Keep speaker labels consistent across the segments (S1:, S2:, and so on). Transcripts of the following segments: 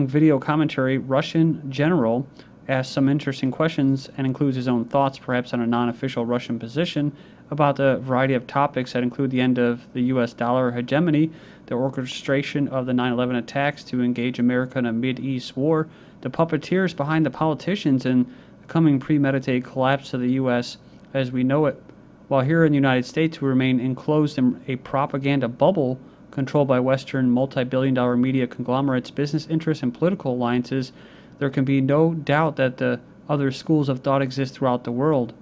S1: Video commentary, Russian general asks some interesting questions and includes his own thoughts, perhaps on a non-official Russian position, about the variety of topics that include the end of the U.S. dollar hegemony, the orchestration of the 9/11 attacks to engage America in a Mid-East war, the puppeteers behind the politicians, and the coming premeditated collapse of the U.S. as we know it. While here in the United States we remain enclosed in a propaganda bubble controlled by Western multi-billion-dollar media conglomerates, business interests, and political alliances, there can be no doubt that the other schools of thought exist throughout the world.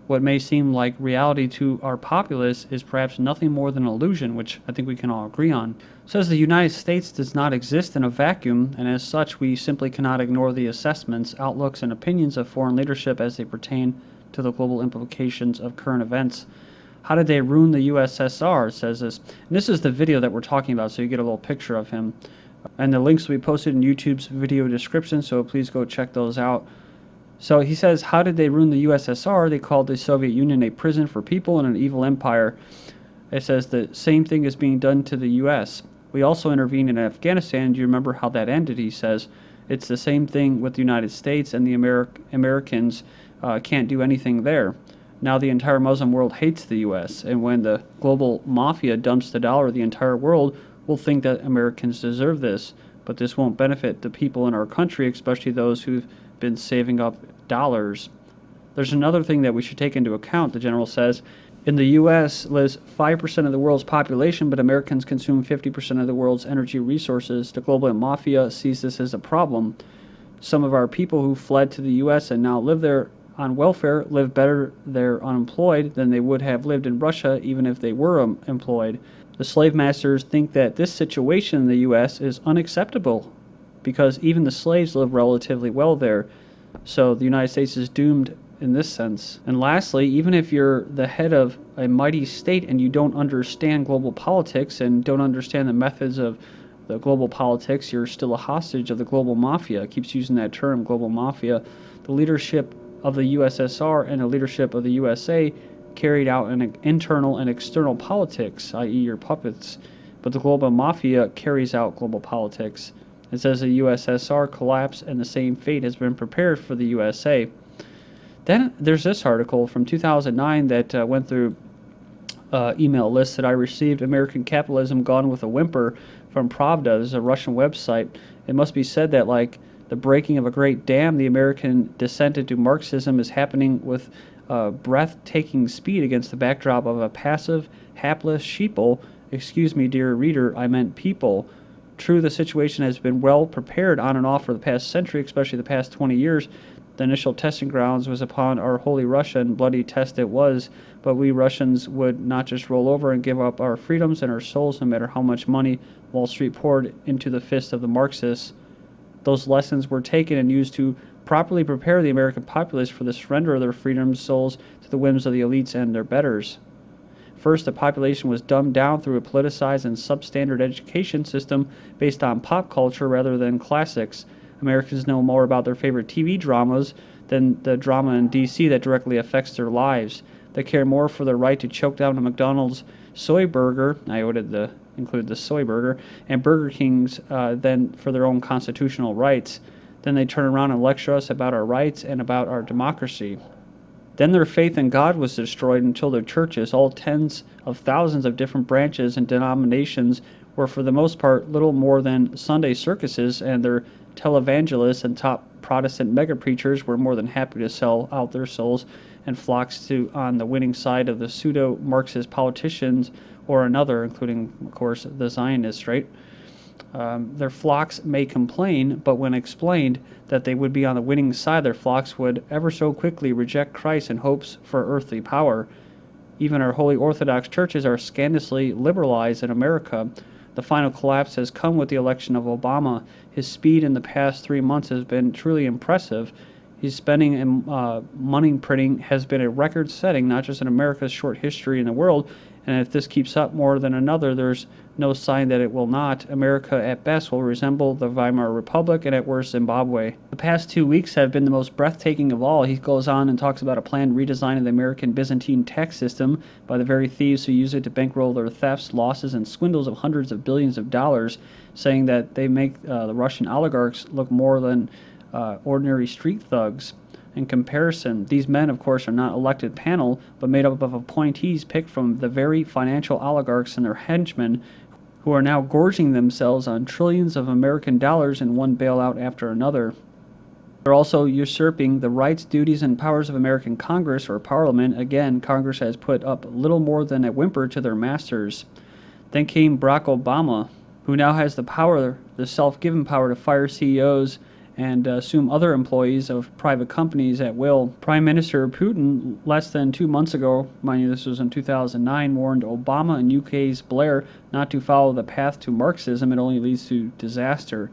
S1: What may seem like reality to our populace is perhaps nothing more than an illusion, which I think we can all agree on. It says the United States does not exist in a vacuum, and as such we simply cannot ignore the assessments, outlooks, and opinions of foreign leadership as they pertain to the global implications of current events. How did they ruin the USSR? It says this. And this is the video that we're talking about, so you get a little picture of him. And the links will be posted in YouTube's video description, so please go check those out. So he says, how did they ruin the USSR? They called the Soviet Union a prison for people and an evil empire. It says the same thing is being done to the U.S. We also intervened in Afghanistan. Do you remember how that ended? He says, it's the same thing with the United States, and the Americans can't do anything there. Now the entire Muslim world hates the U.S., and when the global mafia dumps the dollar, the entire world will think that Americans deserve this, but this won't benefit the people in our country, especially those who've been saving up dollars. There's another thing that we should take into account, the general says. In the U.S. lives 5% of the world's population, but Americans consume 50% of the world's energy resources. The global mafia sees this as a problem. Some of our people who fled to the U.S. and now live there on welfare live better there unemployed than they would have lived in Russia even if they were employed. The slave masters think that this situation in the U.S. is unacceptable because even the slaves live relatively well there. So the United States is doomed in this sense. And lastly, even if you're the head of a mighty state and you don't understand global politics and don't understand the methods of the global politics, you're still a hostage of the global mafia. It keeps using that term, global mafia. The leadership of the USSR and the leadership of the USA carried out an internal and external politics, i.e. your puppets, but the global mafia carries out global politics. It says the USSR collapsed and the same fate has been prepared for the USA. Then there's this article from 2009 that went through email lists that I received. American Capitalism Gone with a Whimper from Pravda. This is a Russian website. It must be said that like the breaking of a great dam, the American descent into Marxism is happening with breathtaking speed against the backdrop of a passive, hapless sheeple. Excuse me, dear reader, I meant people. True, the situation has been well prepared on and off for the past century, especially the past 20 years. The initial testing grounds was upon our holy Russia, and bloody test it was, but we Russians would not just roll over and give up our freedoms and our souls no matter how much money Wall Street poured into the fist of the Marxists. Those lessons were taken and used to properly prepare the American populace for the surrender of their freedoms, souls to the whims of the elites and their betters. First, the population was dumbed down through a politicized and substandard education system based on pop culture rather than classics. Americans know more about their favorite TV dramas than the drama in D.C. that directly affects their lives. They care more for their right to choke down a McDonald's soy burger, I include the soy burger, and Burger King's than for their own constitutional rights. Then they turn around and lecture us about our rights and about our democracy. Then their faith in God was destroyed until their churches, all tens of thousands of different branches and denominations, were for the most part little more than Sunday circuses, and their televangelists and top Protestant mega-preachers were more than happy to sell out their souls and flocks to on the winning side of the pseudo-Marxist politicians or another, including, of course, the Zionists, right? Their flocks may complain, but when explained that they would be on the winning side, their flocks would ever so quickly reject Christ in hopes for earthly power. Even our holy Orthodox churches are scandalously liberalized in America. The final collapse has come with the election of Obama. His speed in the past 3 months has been truly impressive. His spending and money printing has been a record-setting, not just in America's short history in the world, and if this keeps up more than another, there's no sign that it will not. America, at best, will resemble the Weimar Republic, and at worst, Zimbabwe. The past 2 weeks have been the most breathtaking of all. He goes on and talks about a planned redesign of the American Byzantine tax system by the very thieves who use it to bankroll their thefts, losses, and swindles of hundreds of billions of dollars. saying that they make the Russian oligarchs look more than ordinary street thugs. In comparison, these men, of course, are not elected panel, but made up of appointees picked from the very financial oligarchs and their henchmen who are now gorging themselves on trillions of American dollars in one bailout after another. They're also usurping the rights, duties, and powers of American Congress or Parliament. Again, Congress has put up little more than a whimper to their masters. Then came Barack Obama, who now has the power, the self-given power to fire CEOs and assume other employees of private companies at will. Prime Minister Putin, less than 2 months ago, mind you this was in 2009, warned Obama and UK's Blair not to follow the path to Marxism. It only leads to disaster.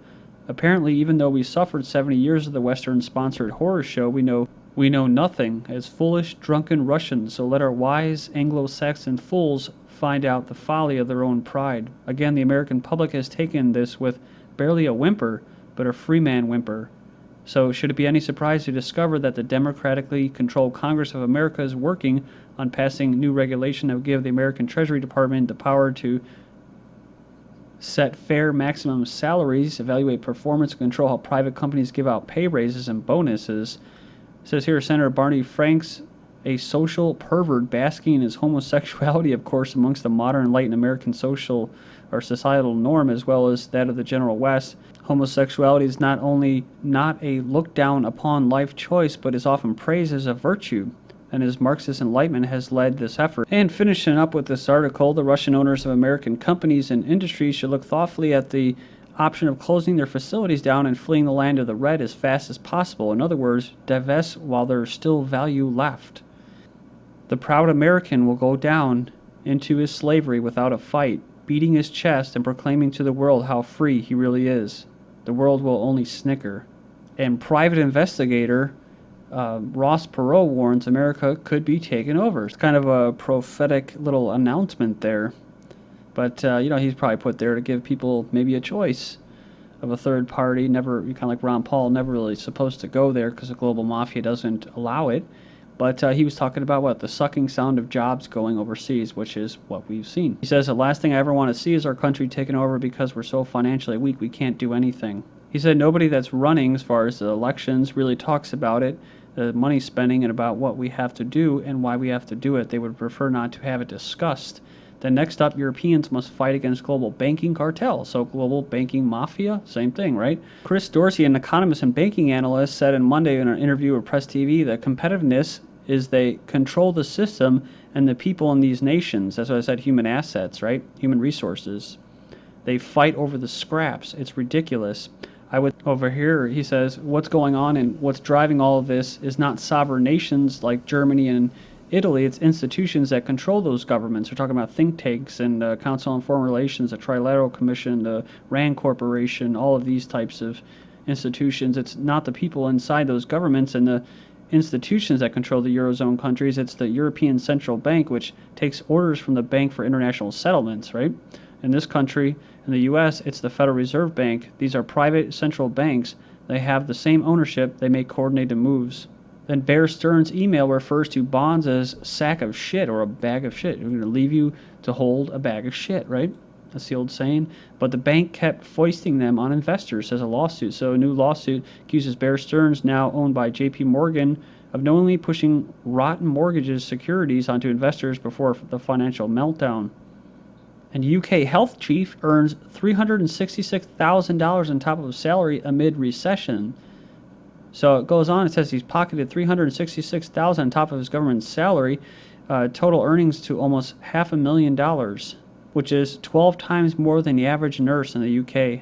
S1: Apparently, even though we suffered 70 years of the Western-sponsored horror show, we know nothing as foolish, drunken Russians, so let our wise Anglo-Saxon fools find out the folly of their own pride. Again, the American public has taken this with barely a whimper, but a free man whimper. So should it be any surprise to discover that the democratically controlled Congress of America is working on passing new regulation that will give the American Treasury Department the power to set fair maximum salaries, evaluate performance, control how private companies give out pay raises and bonuses. It says here, Senator Barney Franks, a social pervert basking in his homosexuality, of course, amongst the modern enlightened American social or societal norm as well as that of the general West. Homosexuality is not only not a looked down upon life choice, but is often praised as a virtue, and his Marxist enlightenment has led this effort. And finishing up with this article, the Russian owners of American companies and industries should look thoughtfully at the option of closing their facilities down and fleeing the land of the red as fast as possible. In other words, divest while there is still value left. The proud American will go down into his slavery without a fight, beating his chest and proclaiming to the world how free he really is. The world will only snicker. And private investigator Ross Perot warns America could be taken over. It's kind of a prophetic little announcement there. But, he's probably put there to give people maybe a choice of a third party. Never, kind of like Ron Paul, never really supposed to go there because the global mafia doesn't allow it. But he was talking about the sucking sound of jobs going overseas, which is what we've seen. He says, the last thing I ever want to see is our country taken over because we're so financially weak we can't do anything. He said nobody that's running as far as the elections really talks about it, the money spending, and about what we have to do and why we have to do it. They would prefer not to have it discussed. Then next up, Europeans must fight against global banking cartel. So global banking mafia, same thing, right? Chris Dorsey, an economist and banking analyst, said on Monday in an interview with Press TV that competitiveness is they control the system and the people in these nations. That's why I said human assets, right? Human resources. They fight over the scraps. It's ridiculous. Over here, he says, what's going on and what's driving all of this is not sovereign nations like Germany and Italy. It's institutions that control those governments. We're talking about think tanks and Council on Foreign Relations, the Trilateral Commission, the RAND Corporation, all of these types of institutions. It's not the people inside those governments and the institutions that control the Eurozone countries. It's the European Central Bank, which takes orders from the Bank for International Settlements, right? In this country, in the U.S., it's the Federal Reserve Bank. These are private central banks. They have the same ownership. They make coordinated moves. Then Bear Stearns' email refers to bonds as a sack of shit or a bag of shit. We're going to leave you to hold a bag of shit, right? That's the old saying. But the bank kept foisting them on investors, says a lawsuit. So a new lawsuit accuses Bear Stearns, now owned by J.P. Morgan, of knowingly pushing rotten mortgages securities onto investors before the financial meltdown. And UK health chief earns $366,000 on top of his salary amid recession. So it goes on, it says he's pocketed $366,000 on top of his government salary, total earnings to almost $500,000, which is 12 times more than the average nurse in the UK.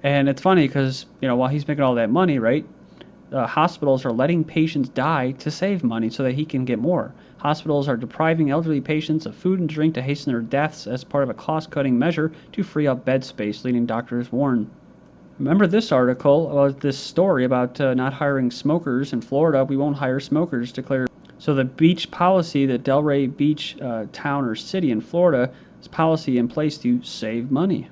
S1: And it's funny because, while he's making all that money, right, hospitals are letting patients die to save money so that he can get more. Hospitals are depriving elderly patients of food and drink to hasten their deaths as part of a cost-cutting measure to free up bed space, leading doctors warn. Remember this article about this story about not hiring smokers in Florida? We won't hire smokers, declared. So the beach policy, the Delray Beach town or city in Florida, is policy in place to save money.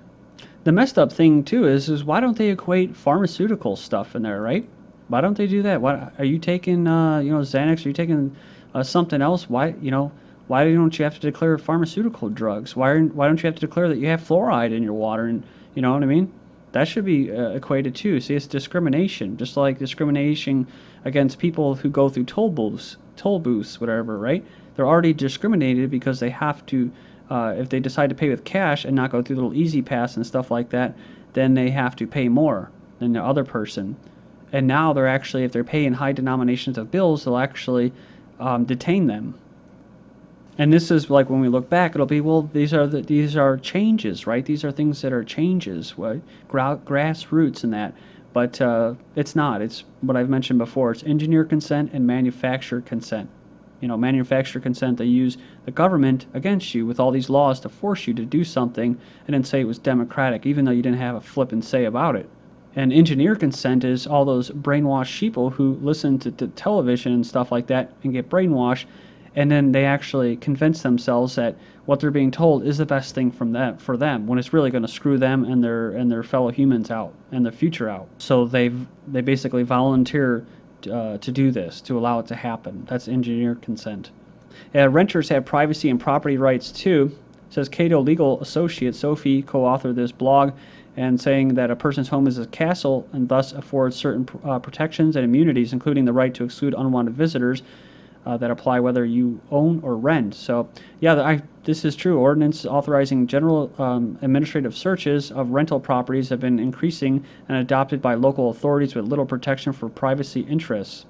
S1: The messed up thing too is why don't they equate pharmaceutical stuff in there, right? Why don't they do that? Why are you taking Xanax? Are you taking something else? Why don't you have to declare pharmaceutical drugs? Why don't you have to declare that you have fluoride in your water? And You know what I mean? That should be equated too. See, it's discrimination, just like discrimination against people who go through toll booths, whatever, right? They're already discriminated because they have to, if they decide to pay with cash and not go through the little easy pass and stuff like that, then they have to pay more than the other person. And now they're actually, if they're paying high denominations of bills, they'll actually detain them. And this is like when we look back, it'll be, well, these are changes, right? These are things that are changes, right? Grassroots and that. But it's not. It's what I've mentioned before. It's engineer consent and manufacturer consent. You know, manufacturer consent, they use the government against you with all these laws to force you to do something and then say it was democratic, even though you didn't have a flippin' say about it. And engineer consent is all those brainwashed sheeple who listen to television and stuff like that and get brainwashed, and then they actually convince themselves that what they're being told is the best thing for them when it's really going to screw them and their fellow humans out and their future out. So they basically volunteer to do this, to allow it to happen. That's engineer consent. Renters have privacy and property rights too. Says Cato Legal Associate Sophie co-authored this blog and saying that a person's home is a castle and thus affords certain protections and immunities, including the right to exclude unwanted visitors that apply whether you own or rent. So, yeah, this is true. Ordinance authorizing general administrative searches of rental properties have been increasing and adopted by local authorities with little protection for privacy interests.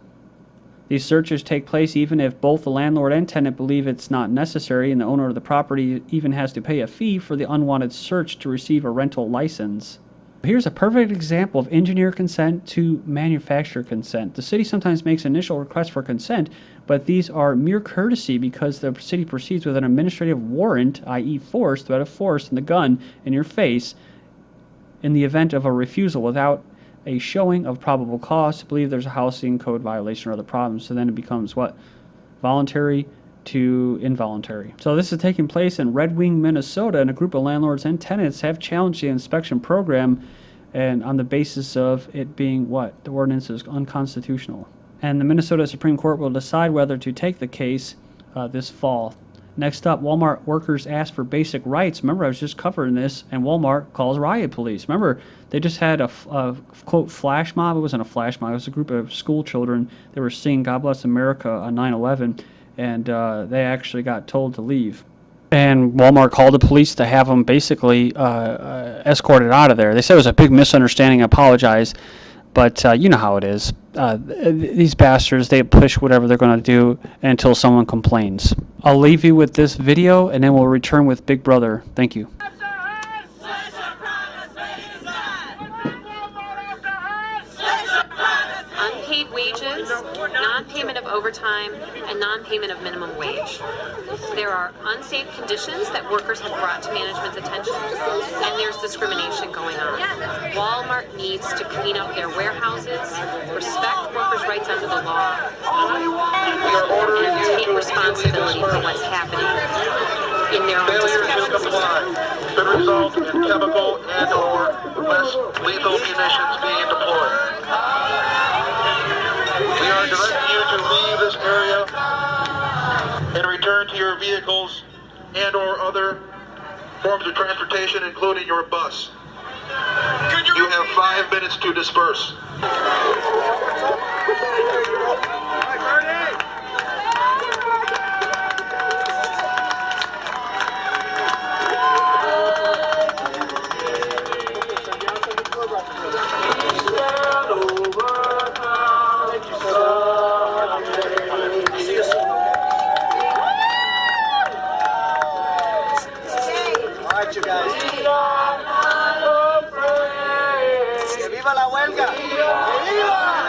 S1: These searches take place even if both the landlord and tenant believe it's not necessary, and the owner of the property even has to pay a fee for the unwanted search to receive a rental license. Here's a perfect example of engineer consent to manufacturer consent. The city sometimes makes initial requests for consent, but these are mere courtesy because the city proceeds with an administrative warrant, i.e. force, threat of force, and the gun in your face in the event of a refusal without a showing of probable cause to believe there's a housing code violation or other problems. So then it becomes what? Voluntary to involuntary. So this is taking place in Red Wing, Minnesota, and a group of landlords and tenants have challenged the inspection program and on the basis of it being what? The ordinance is unconstitutional. And the Minnesota Supreme Court will decide whether to take the case this fall. Next up, Walmart workers ask for basic rights. Remember, I was just covering this, and Walmart calls riot police. Remember, they just had a quote, flash mob. It wasn't a flash mob. It was a group of school children. They were singing God Bless America on 9/11, and they actually got told to leave. And Walmart called the police to have them basically escorted out of there. They said it was a big misunderstanding, apologized, but you know how it is. These bastards, they push whatever they're going to do until someone complains. I'll leave you with this video, and then we'll return with Big Brother. Thank you.
S2: Unpaid wages, non-payment of overtime, and non-payment of minimum wage. There are unsafe conditions that workers have brought to management's attention, and there's discrimination going on. Walmart needs to clean up their warehouses, respect workers' rights under the law, and take responsibility for what's happening in their own distribution system.
S3: Could result in chemical and/or less lethal munitions being deployed. We are directing you to leave this area and return to your vehicles and/or other forms of transportation, including your bus. You have 5 minutes to disperse.
S4: You guys. ¡Que viva la huelga! ¡Que viva!